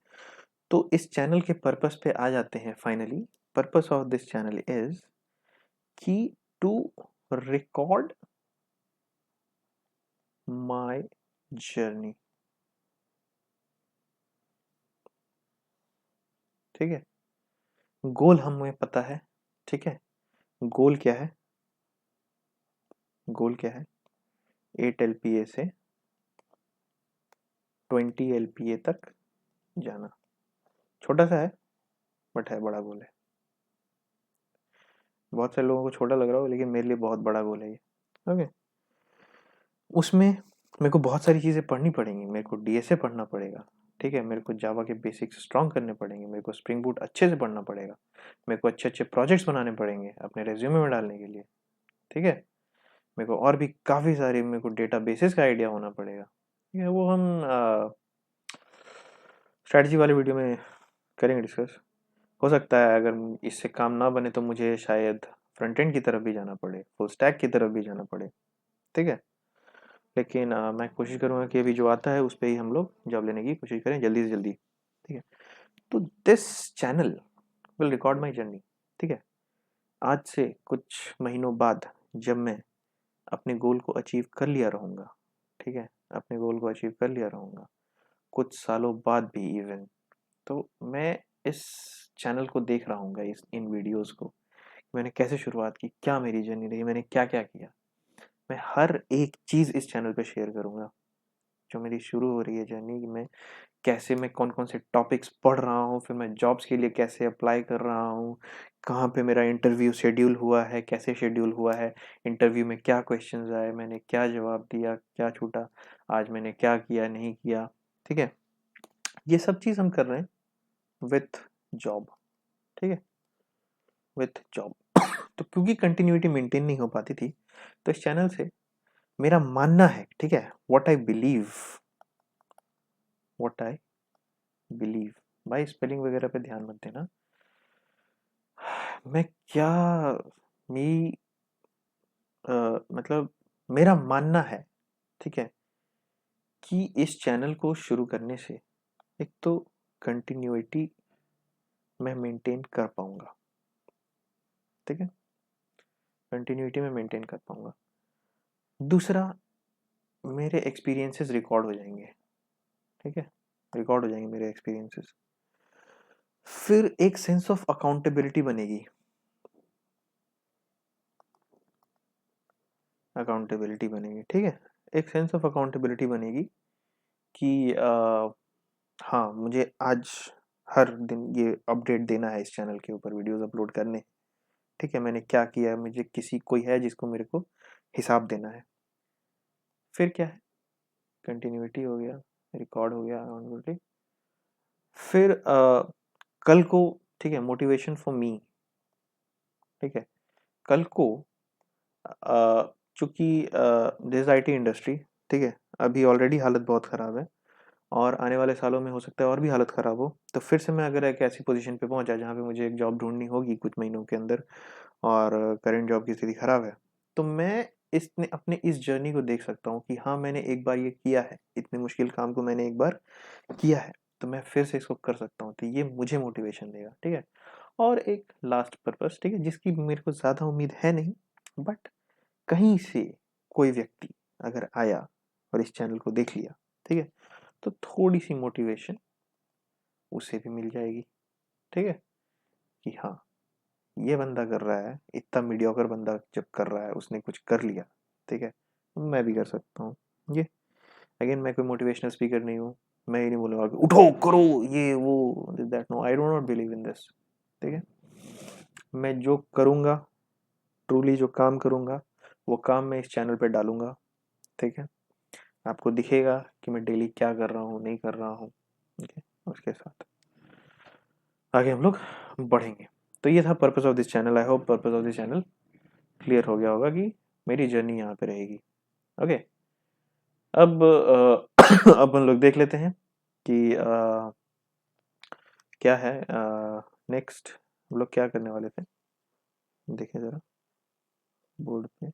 तो इस चैनल के पर्पस पे आ जाते हैं finally. Purpose of this channel is कि टू रिकॉर्ड माय जर्नी, ठीक है। गोल हमें पता है, ठीक है। गोल क्या है? गोल क्या है? 8 LPA से 20 LPA तक जाना। छोटा सा है, बट है, बड़ा गोल है। बहुत सारे लोगों को छोटा लग रहा हो, लेकिन मेरे लिए बहुत बड़ा गोल है ये, ओके। उसमें मेरे को बहुत सारी चीज़ें पढ़नी पड़ेंगी। मेरे को डीएसए पढ़ना पड़ेगा, ठीक है। मेरे को जावा के बेसिक्स स्ट्रॉन्ग करने पड़ेंगे। मेरे को स्प्रिंग बूट अच्छे से पढ़ना पड़ेगा। मेरे को अच्छे अच्छे प्रोजेक्ट्स बनाने पड़ेंगे अपने रेज्यूमे में डालने के लिए, ठीक है। मेरे को और भी काफ़ी सारे, मेरे को डेटा बेसिस का आइडिया होना पड़ेगा, ठीक है। वो हम स्ट्रैटेजी वाले वीडियो में करेंगे डिस्कस। हो सकता है अगर इससे काम ना बने तो मुझे शायद फ्रंट एंड की तरफ भी जाना पड़े, फुल स्टैक की तरफ भी जाना पड़े, ठीक है। लेकिन मैं कोशिश करूँगा कि अभी जो आता है उस पर ही हम लोग जॉब लेने की कोशिश करें जल्दी से जल्दी, ठीक है। तो this channel will record my journey, ठीक है। आज से कुछ महीनों बाद जब मैं अपने गोल को अचीव कर लिया रहूँगा, ठीक है, अपने गोल को अचीव कर लिया रहूँगा, कुछ सालों बाद भी इवन, तो मैं इस चैनल को देख रहा हूँ, इस इन वीडियोस को, मैंने कैसे शुरुआत की, क्या मेरी जर्नी रही, मैंने क्या क्या किया। मैं हर एक चीज़ इस चैनल पे शेयर करूँगा जो मेरी शुरू हो रही है जर्नी, कि मैं कैसे, मैं कौन कौन से टॉपिक्स पढ़ रहा हूँ, फिर मैं जॉब्स के लिए कैसे अप्लाई कर रहा हूँ, कहाँ पे मेरा इंटरव्यू शेड्यूल हुआ है, कैसे शेड्यूल हुआ है, इंटरव्यू में क्या क्वेश्चंस आए, मैंने क्या जवाब दिया, क्या छूटा, आज मैंने क्या किया नहीं किया, ठीक है। ये सब चीज़ हम कर रहे हैं विथ जॉब, ठीक है, विथ जॉब। तो क्योंकि कंटिन्यूटी मेंटेन नहीं हो पाती थी, तो इस चैनल से मेरा मानना है, ठीक है, what I believe, what I believe. भाई स्पेलिंग वगैरह पे ध्यान मत देना। मैं क्या, मेरी मतलब मेरा मानना है, ठीक है, कि इस चैनल को शुरू करने से एक तो कंटिन्यूटी मैं मेंटेन कर पाऊंगा, ठीक है, कंटिन्यूटी में मेंटेन कर पाऊंगा। दूसरा, मेरे एक्सपीरियंसेस रिकॉर्ड हो जाएंगे, ठीक है, रिकॉर्ड हो जाएंगे मेरे एक्सपीरियंसेस। फिर एक सेंस ऑफ अकाउंटेबिलिटी बनेगी, अकाउंटेबिलिटी बनेगी, ठीक है, एक सेंस ऑफ अकाउंटेबिलिटी बनेगी कि हाँ, मुझे आज हर दिन ये अपडेट देना है, इस चैनल के ऊपर वीडियोस अपलोड करने, ठीक है, मैंने क्या किया, मुझे किसी कोई है जिसको मेरे को हिसाब देना है। फिर क्या है, कंटिन्यूटी हो गया, रिकॉर्ड हो गया, अकाउंटेबिलिटी। फिर कल को, ठीक है, मोटिवेशन फॉर मी, ठीक है, कल को चूंकि दिस आईटी इंडस्ट्री, ठीक है, अभी ऑलरेडी हालत बहुत ख़राब है, और आने वाले सालों में हो सकता है और भी हालत ख़राब हो। तो फिर से मैं अगर एक ऐसी पोजीशन पे पहुंचा जहाँ पे मुझे एक जॉब ढूंढनी होगी कुछ महीनों के अंदर, और करंट जॉब की स्थिति ख़राब है, तो मैं इसने अपने इस जर्नी को देख सकता हूँ कि हाँ, मैंने एक बार ये किया है, इतने मुश्किल काम को मैंने एक बार किया है, तो मैं फिर से इसको कर सकता हूँ, तो ये मुझे मोटिवेशन देगा, ठीक है। और एक लास्ट पर्पस, ठीक है, जिसकी मेरे को ज़्यादा उम्मीद है नहीं, बट कहीं से कोई व्यक्ति अगर आया और इस चैनल को देख लिया, ठीक है, तो थोड़ी सी मोटिवेशन उसे भी मिल जाएगी, ठीक है, कि हाँ ये बंदा कर रहा है, इतना मीडियोकर बंदा जब कर रहा है, उसने कुछ कर लिया, ठीक है, तो मैं भी कर सकता हूँ ये। अगेन मैं कोई मोटिवेशनल स्पीकर नहीं हूँ, मैं ये नहीं बोलूँगा कि उठो करो ये वो that, no I don't not believe in this, ठीक है। मैं जो करूँगा, ट्रूली जो काम करूँगा, वो काम मैं इस चैनल पे डालूंगा, ठीक है। आपको दिखेगा कि मैं डेली क्या कर रहा हूँ, नहीं कर रहा हूँ, ठीक है। उसके साथ आगे हम लोग बढ़ेंगे। तो ये था purpose of this channel. I hope purpose of this channel clear हो गया होगा कि मेरी जर्नी यहाँ पे रहेगी। ओके, अब अब हम लोग देख लेते हैं कि क्या है नेक्स्ट हम लोग क्या करने वाले थे। देखें ज़रा बोर्ड पे,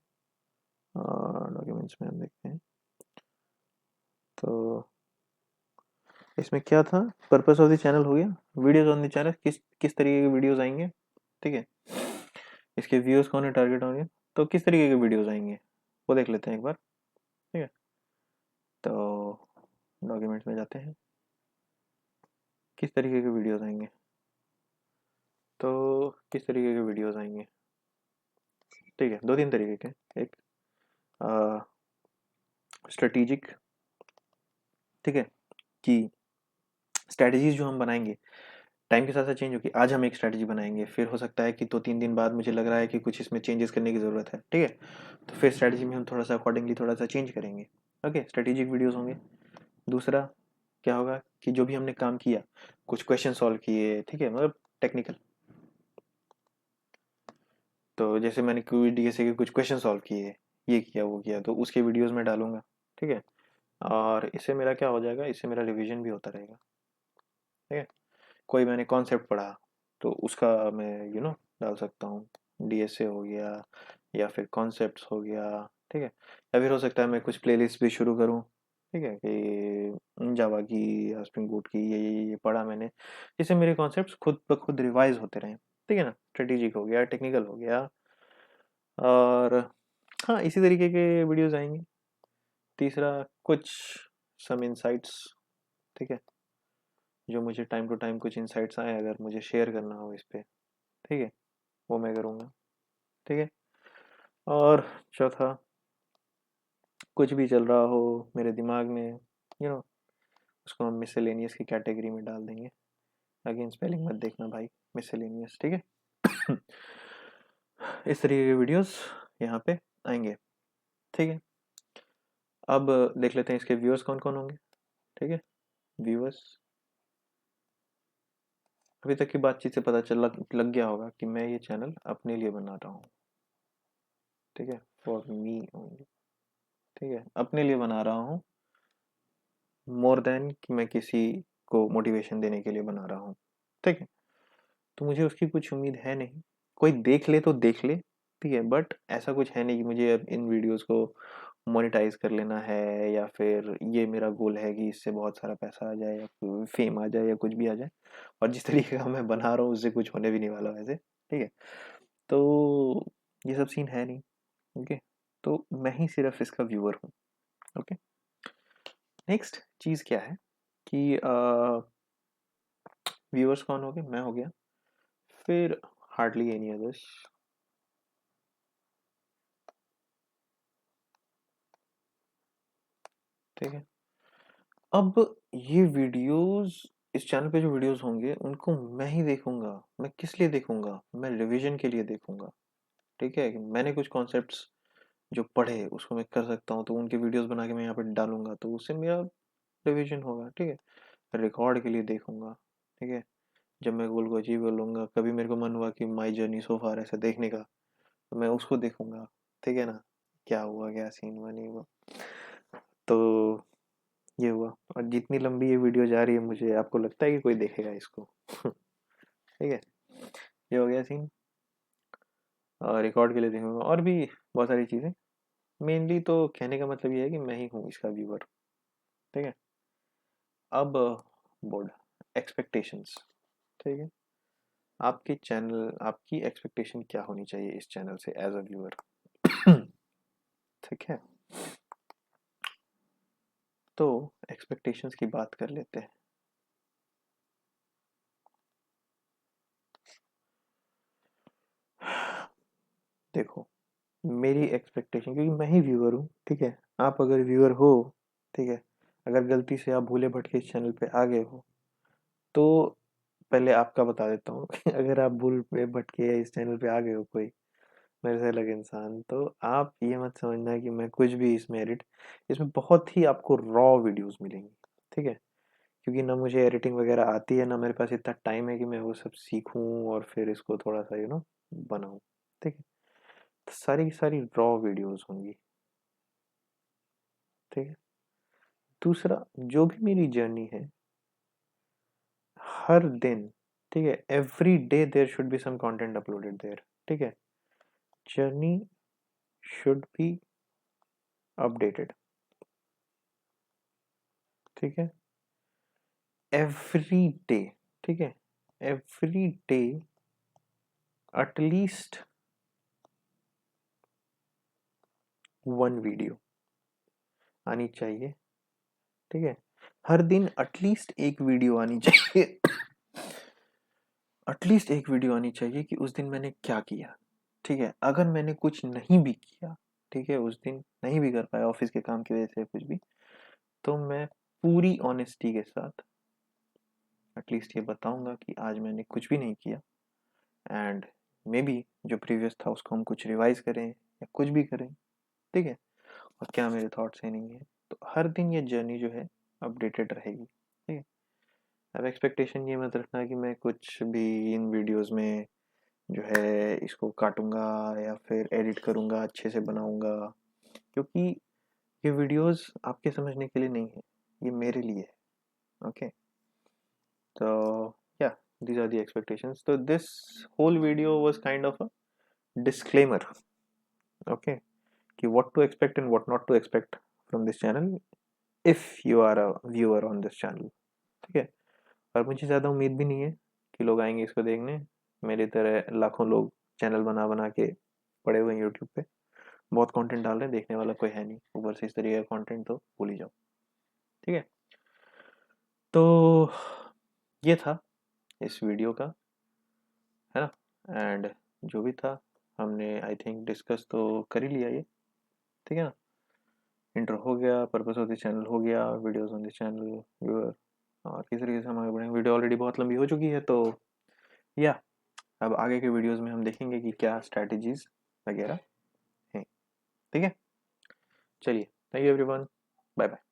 डॉक्यूमेंट्स में हम देखते हैं। तो इसमें क्या था, पर्पस ऑफ द चैनल हो गया, वीडियोस ऑन द चैनल, किस किस तरीके के वीडियोस आएंगे, ठीक है, इसके व्यूअर्स कौन है, टारगेट होंगे, तो किस तरीके के वीडियोस आएंगे वो देख लेते हैं एक बार, ठीक है। तो डॉक्यूमेंट्स में जाते हैं, किस तरीके के वीडियोस आएंगे, तो किस तरीके के वीडियोस आएंगे, ठीक है, दो तीन तरीके के, एक स्ट्रेटेजिक, ठीक है, कि स्ट्रेटजीज जो हम बनाएंगे टाइम के साथ साथ चेंज होगी। आज हम एक स्ट्रेटजी बनाएंगे, फिर हो सकता है कि 2-3 दिन बाद मुझे लग रहा है कि कुछ इसमें चेंजेस करने की ज़रूरत है, ठीक है, तो फिर स्ट्रेटजी में हम थोड़ा सा अकॉर्डिंगली थोड़ा सा चेंज करेंगे। ओके, स्ट्रेटेजिक वीडियोस होंगे। दूसरा क्या होगा कि जो भी हमने काम किया, कुछ क्वेश्चन सॉल्व किए, ठीक है, मतलब टेक्निकल, तो जैसे मैंने कोई डीएसए के कुछ क्वेश्चन सॉल्व किए, ये किया वो किया, तो उसके वीडियोस में डालूंगा, ठीक है। और इससे मेरा क्या हो जाएगा, इससे मेरा रिवीजन भी होता रहेगा, ठीक है। कोई मैंने कॉन्सेप्ट पढ़ा तो उसका मैं डाल सकता हूँ, डीएसए हो गया या फिर कॉन्सेप्ट्स हो गया, ठीक है। या फिर हो सकता है मैं कुछ प्लेलिस्ट भी शुरू करूँ, ठीक है, कि जावा की या स्प्रिंग बूट की ये पढ़ा मैंने, जिससे मेरे कॉन्सेप्ट्स खुद ब खुद रिवाइज होते रहें, ठीक है ना। स्ट्रेटेजिक हो गया, टेक्निकल हो गया, और हाँ इसी तरीके के वीडियोस आएंगे। तीसरा कुछ सम इनसाइट्स, ठीक है, जो मुझे टाइम टू टाइम कुछ इनसाइट्स आए अगर मुझे शेयर करना हो इस पे, ठीक है, वो मैं करूँगा, ठीक है। और चौथा, कुछ भी चल रहा हो मेरे दिमाग में, उसको हम मिसलेनियस की कैटेगरी में डाल देंगे। अगेन स्पेलिंग मत देखना भाई, मिसलेनियस, ठीक है। इस तरीके के वीडियोस यहाँ पे आएंगे, ठीक है। अब देख लेते हैं इसके व्यूअर्स कौन कौन होंगे, ठीक है। व्यूअर्स, अभी तक की बातचीत से पता लग गया होगा कि मैं ये चैनल अपने लिए बना रहा हूँ, ठीक है, फॉर मी ओनली, ठीक है, अपने लिए बना रहा हूँ, मोर देन कि मैं किसी को मोटिवेशन देने के लिए बना रहा हूँ, ठीक है। तो मुझे उसकी कुछ उम्मीद है नहीं, कोई देख ले तो देख ले, ठीक है, बट ऐसा कुछ है नहीं कि मुझे अब इन वीडियोस को मोनेटाइज कर लेना है, या फिर ये मेरा गोल है कि इससे बहुत सारा पैसा आ जाए या फेम आ जाए या कुछ भी आ जाए। और जिस तरीके का मैं बना रहा हूँ उससे कुछ होने भी नहीं वाला वैसे, ठीक है। तो ये सब सीन है नहीं, ओके। तो मैं ही सिर्फ इसका व्यूअर हूँ, ओके। नेक्स्ट चीज़ क्या है कि व्यूअर्स कौन हो गए, मैं हो गया, फिर हार्डली एनी अदर्स, ठीक है। अब ये वीडियोस, इस चैनल पे जो वीडियोस होंगे उनको मैं ही देखूंगा। मैं किस लिए देखूंगा, मैं रिवीजन के लिए देखूंगा, ठीक है। कि मैंने कुछ कॉन्सेप्ट्स जो पढ़े उसको मैं कर सकता हूँ, तो उनके वीडियोस बना के मैं यहाँ पे डालूंगा, तो उससे मेरा रिवीजन होगा, ठीक है। रिकॉर्ड के लिए देखूंगा, ठीक है। जब मैं गोल को अचीव कर लूंगा, कभी मेरे को मन हुआ कि माई जर्नी सो फार ऐसा देखने का, तो मैं उसको देखूंगा, ठीक है ना, क्या हुआ क्या सीन हुआ नहीं हुआ। तो ये हुआ, और जितनी लंबी ये वीडियो जा रही है, मुझे आपको लगता है कि कोई देखेगा इसको? ठीक है, ये हो गया सीन। और रिकॉर्ड के लिए देखूंगा और भी बहुत सारी चीज़ें। मेनली तो कहने का मतलब ये है कि मैं ही हूँ इसका व्यूअर, ठीक है। अब बोर्ड एक्सपेक्टेशंस, ठीक है। आपके चैनल, आपकी एक्सपेक्टेशन क्या होनी चाहिए इस चैनल से एज अ व्यूअर? ठीक है, तो एक्सपेक्टेशंस की बात कर लेते हैं। देखो, मेरी एक्सपेक्टेशन, क्योंकि मैं ही व्यूअर हूँ, ठीक है, आप अगर व्यूअर हो, ठीक है, अगर गलती से आप भूले भटके इस चैनल पे आ गए हो, तो पहले आपका बता देता हूँ अगर आप भूल पे भटके इस चैनल पे आ गए हो कोई मेरे से अलग इंसान, तो आप ये मत समझना कि मैं कुछ भी इसमें एडिट, इसमें बहुत ही आपको रॉ वीडियोस मिलेंगी, ठीक है, क्योंकि ना मुझे एडिटिंग वगैरह आती है, ना मेरे पास इतना टाइम है कि मैं वो सब सीखूं और फिर इसको थोड़ा सा बनाऊं, ठीक है, तो सारी की सारी रॉ वीडियोस होंगी, ठीक है। दूसरा, जो भी मेरी जर्नी है, हर दिन, ठीक है, every day there should be some content uploaded there, ठीक है, जर्नी शुड बी अपडेटेड, ठीक है, एवरी डे, ठीक है, every day at least one video आनी चाहिए, ठीक है, हर दिन एटलीस्ट एक वीडियो आनी चाहिए एटलीस्ट एक वीडियो आनी चाहिए कि उस दिन मैंने क्या किया, ठीक है, अगर मैंने कुछ नहीं भी किया, ठीक है, उस दिन नहीं भी कर पाया ऑफिस के काम की वजह से कुछ भी, तो मैं पूरी ऑनेस्टी के साथ एटलीस्ट ये बताऊंगा कि आज मैंने कुछ भी नहीं किया, एंड मे बी जो प्रीवियस था उसको हम कुछ रिवाइज करें या कुछ भी करें, ठीक है, और क्या मेरे थॉट्स है नहीं है, तो हर दिन ये जर्नी जो है अपडेटेड रहेगी, ठीक है। अब एक्सपेक्टेशन ये मत रखना कि मैं कुछ भी इन वीडियोस में जो है इसको काटूंगा या फिर एडिट करूंगा, अच्छे से बनाऊंगा, क्योंकि ये वीडियोस आपके समझने के लिए नहीं है, ये मेरे लिए है, okay. So yeah, these are the expectations. So this whole video was kind of a disclaimer, okay, कि what to expect and what not to expect from this channel if you are a viewer on this channel, ठीक है। और मुझे ज़्यादा उम्मीद भी नहीं है कि लोग आएंगे इसको देखने, मेरे तरह लाखों लोग चैनल बना बना के पड़े हुए हैं यूट्यूब पे, बहुत कंटेंट डाल रहे हैं, देखने वाला कोई है नहीं, ऊपर से इस तरीके का कंटेंट तो भूल ही जाओ, ठीक है। तो ये था इस वीडियो का, है ना, एंड जो भी था हमने आई थिंक डिस्कस तो कर ही लिया ये, ठीक है ना, इंट्रो हो गया, पर्पस ऑफ दिस चैनल हो गया, videos on this channel viewer, और किस तरीके से हम आगे बढ़ेंगे, वीडियो ऑलरेडी बहुत लंबी हो चुकी है, तो या अब आगे के वीडियोस में हम देखेंगे कि क्या स्ट्रैटेजीज वगैरह हैं, ठीक है। चलिए, thank you everyone, bye bye.